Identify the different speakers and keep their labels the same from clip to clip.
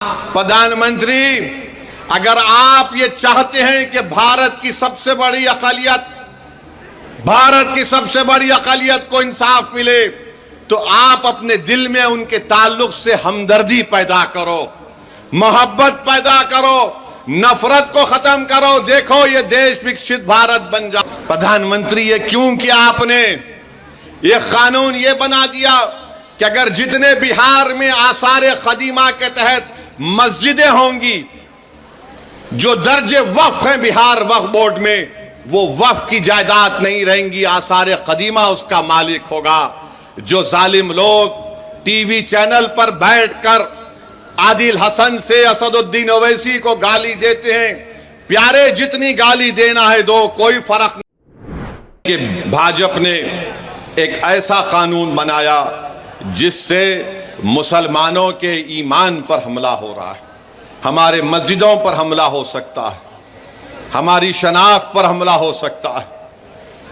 Speaker 1: प्रधानमंत्री, अगर आप ये चाहते हैं कि भारत की सबसे बड़ी अक़लियत को इंसाफ मिले, तो आप अपने दिल में उनके ताल्लुक से हमदर्दी पैदा करो, मोहब्बत पैदा करो, नफरत को खत्म करो। देखो ये देश विकसित भारत बन जाए। प्रधानमंत्री, ये क्यों किया आपने? ये कानून ये बना दिया कि अगर जितने बिहार में आसार कदीमा के तहत मस्जिदें होंगी जो दर्जे वक्फ हैं बिहार वक्फ बोर्ड में, वो वक्फ की जायदाद नहीं रहेंगी, आसार कदीमा उसका मालिक होगा। जो जालिम लोग टीवी चैनल पर बैठकर आदिल हसन से असदुद्दीन ओवैसी को गाली देते हैं, प्यारे जितनी गाली देना है दो, कोई फर्क नहीं। कि भाजपा ने एक ऐसा कानून बनाया जिससे मुसलमानों के ईमान पर हमला हो रहा है, हमारे मस्जिदों पर हमला हो सकता है, हमारी शनाख्त पर हमला हो सकता है,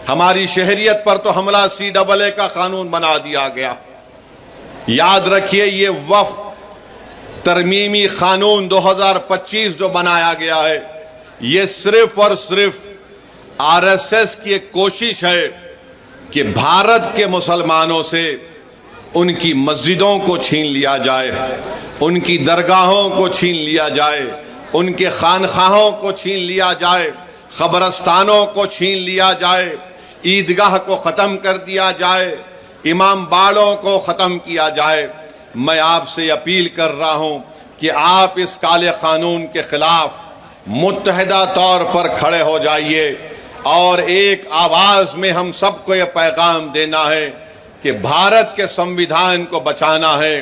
Speaker 1: हमारी शहरियत पर तो हमला CAA का कानून बना दिया गया। याद रखिए, ये वक्फ तरमीमी कानून 2025 जो बनाया गया है, ये सिर्फ और सिर्फ RSS की एक कोशिश है कि भारत के मुसलमानों से उनकी मस्जिदों को छीन लिया जाए, उनकी दरगाहों को छीन लिया जाए, उनके खानखाहों को छीन लिया जाए, ख़बरस्तानों को छीन लिया जाए, ईदगाह को ख़त्म कर दिया जाए, इमाम बाड़ों को ख़त्म किया जाए। मैं आपसे अपील कर रहा हूँ कि आप इस काले कानून के ख़िलाफ़ मुत्तहिदा तौर पर खड़े हो जाइए और एक आवाज़ में हम सबको ये पैगाम देना है कि भारत के संविधान को बचाना है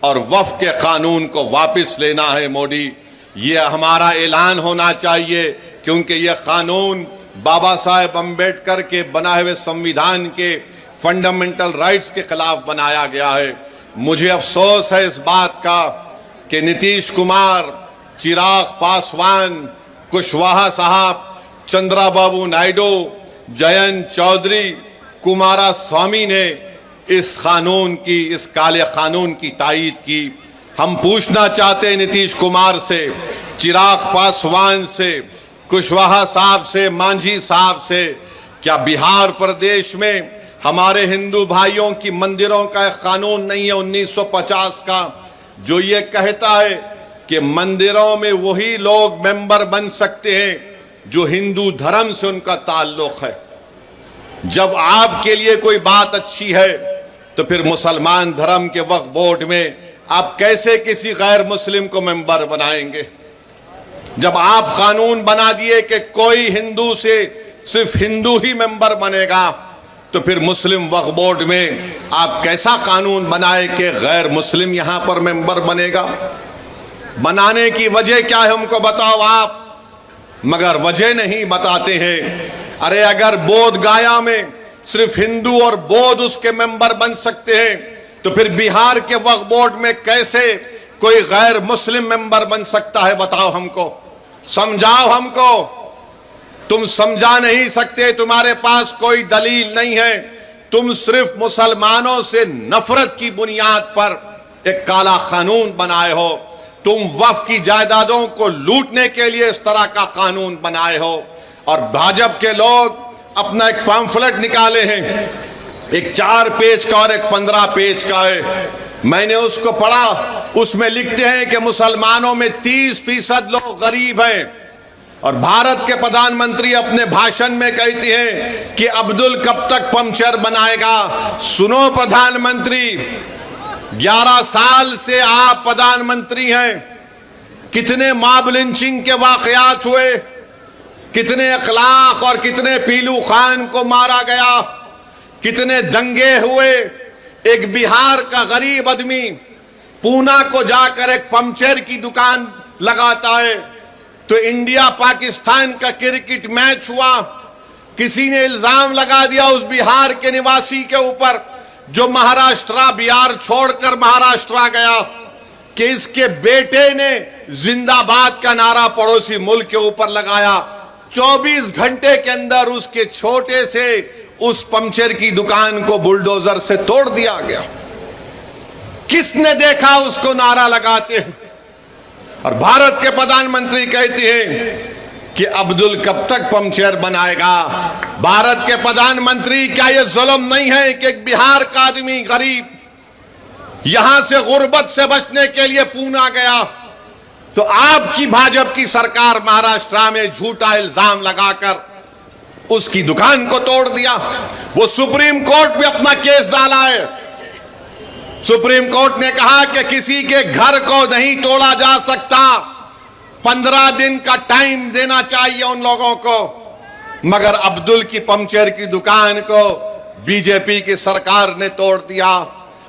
Speaker 1: और वक्फ के कानून को वापस लेना है। मोदी, ये हमारा ऐलान होना चाहिए, क्योंकि ये कानून बाबा साहेब अम्बेडकर के बनाए हुए संविधान के फंडामेंटल राइट्स के खिलाफ बनाया गया है। मुझे अफसोस है इस बात का कि नीतीश कुमार, चिराग पासवान, कुशवाहा साहब, चंद्राबाबू नायडू, जयंत चौधरी, कुमारा स्वामी ने इस कानून की, इस काले कानून की तायीद की। हम पूछना चाहते हैं नीतीश कुमार से, चिराग पासवान से, कुशवाहा साहब से, मांझी साहब से, क्या बिहार प्रदेश में हमारे हिंदू भाइयों की मंदिरों का एक कानून नहीं है 1950 का, जो ये कहता है कि मंदिरों में वही लोग मेंबर बन सकते हैं जो हिंदू धर्म से उनका ताल्लुक है? जब आपके लिए कोई बात अच्छी है तो फिर मुसलमान धर्म के वक्फ बोर्ड में आप कैसे किसी गैर मुस्लिम को मेंबर बनाएंगे? जब आप कानून बना दिए कि कोई हिंदू से सिर्फ हिंदू ही मेंबर बनेगा, तो फिर मुस्लिम वक्फ बोर्ड में आप कैसा कानून बनाए कि गैर मुस्लिम यहां पर मेंबर बनेगा? बनाने की वजह क्या है हमको बताओ आप, मगर वजह नहीं बताते हैं। अरे अगर बोध गया में सिर्फ हिंदू और बौद्ध उसके मेंबर बन सकते हैं, तो फिर बिहार के वक्फ बोर्ड में कैसे कोई गैर मुस्लिम मेंबर बन सकता है? बताओ हमको, समझाओ हमको। तुम समझा नहीं सकते, तुम्हारे पास कोई दलील नहीं है, तुम सिर्फ मुसलमानों से नफरत की बुनियाद पर एक काला कानून बनाए हो। तुम वक्फ की जायदादों को लूटने के लिए इस तरह का कानून बनाए हो। और भाजपा के लोग अपना एक पैम्फलेट निकाले हैं, एक 4 पेज का और एक 15 पेज का है। मैंने उसको पढ़ा, उसमें लिखते हैं कि मुसलमानों में 30% लोग गरीब हैं, और भारत के प्रधानमंत्री अपने भाषण में कहती हैं कि अब्दुल कब तक पंक्चर बनाएगा। सुनो प्रधानमंत्री, 11 साल से आप प्रधानमंत्री हैं, कितने मॉब लिंचिंग के वाकयात हुए, कितने अखलाक और कितने पीलू खान को मारा गया, कितने दंगे हुए। एक बिहार का गरीब आदमी पूना को जाकर एक पंक्चर की दुकान लगाता है, तो इंडिया पाकिस्तान का क्रिकेट मैच हुआ, किसी ने इल्जाम लगा दिया उस बिहार के निवासी के ऊपर जो महाराष्ट्र बिहार छोड़कर महाराष्ट्र गया, कि इसके बेटे ने जिंदाबाद का नारा पड़ोसी मुल्क के ऊपर लगाया। 24 घंटे के अंदर उसके छोटे से उस पंक्चर की दुकान को बुलडोजर से तोड़ दिया गया। किसने देखा उसको नारा लगाते? और भारत के प्रधानमंत्री कहते हैं कि अब्दुल कब तक पंचर बनाएगा। भारत के प्रधानमंत्री, क्या यह जुल्म नहीं है कि एक बिहार का आदमी गरीब यहां से गुर्बत से बचने के लिए पूना गया, तो आपकी भाजपा की सरकार महाराष्ट्र में झूठा इल्जाम लगाकर उसकी दुकान को तोड़ दिया। वो सुप्रीम कोर्ट में अपना केस डाला है। सुप्रीम कोर्ट ने कहा कि किसी के घर को नहीं तोड़ा जा सकता, 15 दिन का टाइम देना चाहिए उन लोगों को। मगर अब्दुल की पंचर की दुकान को बीजेपी की सरकार ने तोड़ दिया।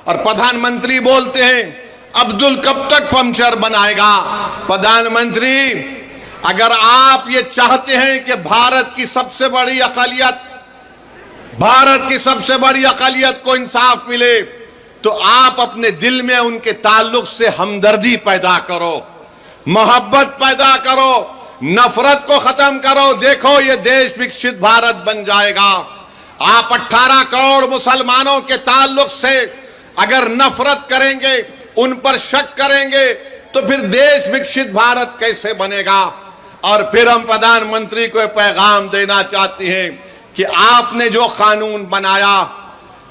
Speaker 1: और प्रधानमंत्री बोलते हैं अब्दुल कब तक पंचर बनाएगा। प्रधानमंत्री, अगर आप ये चाहते हैं कि भारत की सबसे बड़ी अक़लियत को इंसाफ मिले, तो आप अपने दिल में उनके ताल्लुक से हमदर्दी पैदा करो, मोहब्बत पैदा करो, नफरत को खत्म करो। देखो ये देश विकसित भारत बन जाएगा। आप 18 करोड़ मुसलमानों के ताल्लुक से अगर नफरत करेंगे, उन पर शक करेंगे, तो फिर देश विकसित भारत कैसे बनेगा। और फिर हम प्रधानमंत्री को पैगाम देना चाहते हैं कि आपने जो कानून बनाया,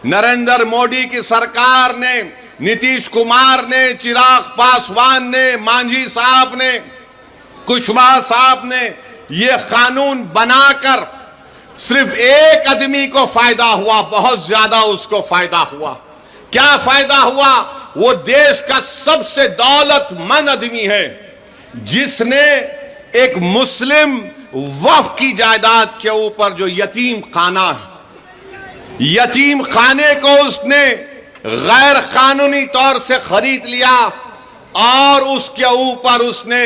Speaker 1: नरेंद्र मोदी की सरकार ने, नीतीश कुमार ने, चिराग पासवान ने, मांझी साहब ने, कुशवाहा साहब ने ये कानून बनाकर सिर्फ एक आदमी को फायदा हुआ, बहुत ज्यादा उसको फायदा हुआ। क्या फायदा हुआ? वो देश का सबसे दौलतमंद आदमी है जिसने एक मुस्लिम वक्फ की जायदाद के ऊपर जो यतीम खाना है, यतीम खाने को उसने गैर कानूनी तौर से खरीद लिया और उसके ऊपर उसने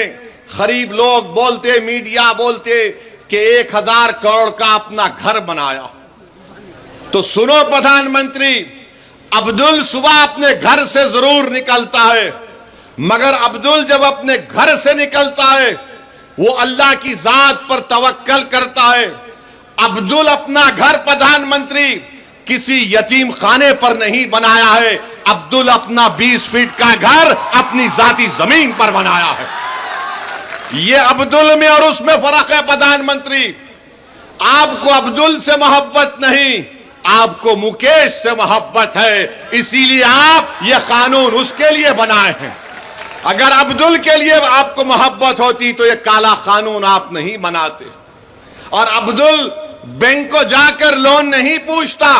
Speaker 1: गरीब लोग बोलते, मीडिया बोलते कि 1000 करोड़ का अपना घर बनाया। तो सुनो प्रधानमंत्री, अब्दुल सुबह अपने घर से जरूर निकलता है, मगर अब्दुल जब अपने घर से निकलता है वो अल्लाह की जात पर तवक्कल करता है। अब्दुल अपना घर प्रधानमंत्री किसी यतीम खाने पर नहीं बनाया है, अब्दुल अपना 20 फीट का घर अपनी जाती जमीन पर बनाया है। ये अब्दुल में और उसमें फर्क है। प्रधानमंत्री, आपको अब्दुल से मोहब्बत नहीं, आपको मुकेश से मोहब्बत है, इसीलिए आप ये कानून उसके लिए बनाए हैं। अगर अब्दुल के लिए आपको मोहब्बत होती तो ये काला कानून आप नहीं बनाते। और अब्दुल बैंक को जाकर लोन नहीं पूछता,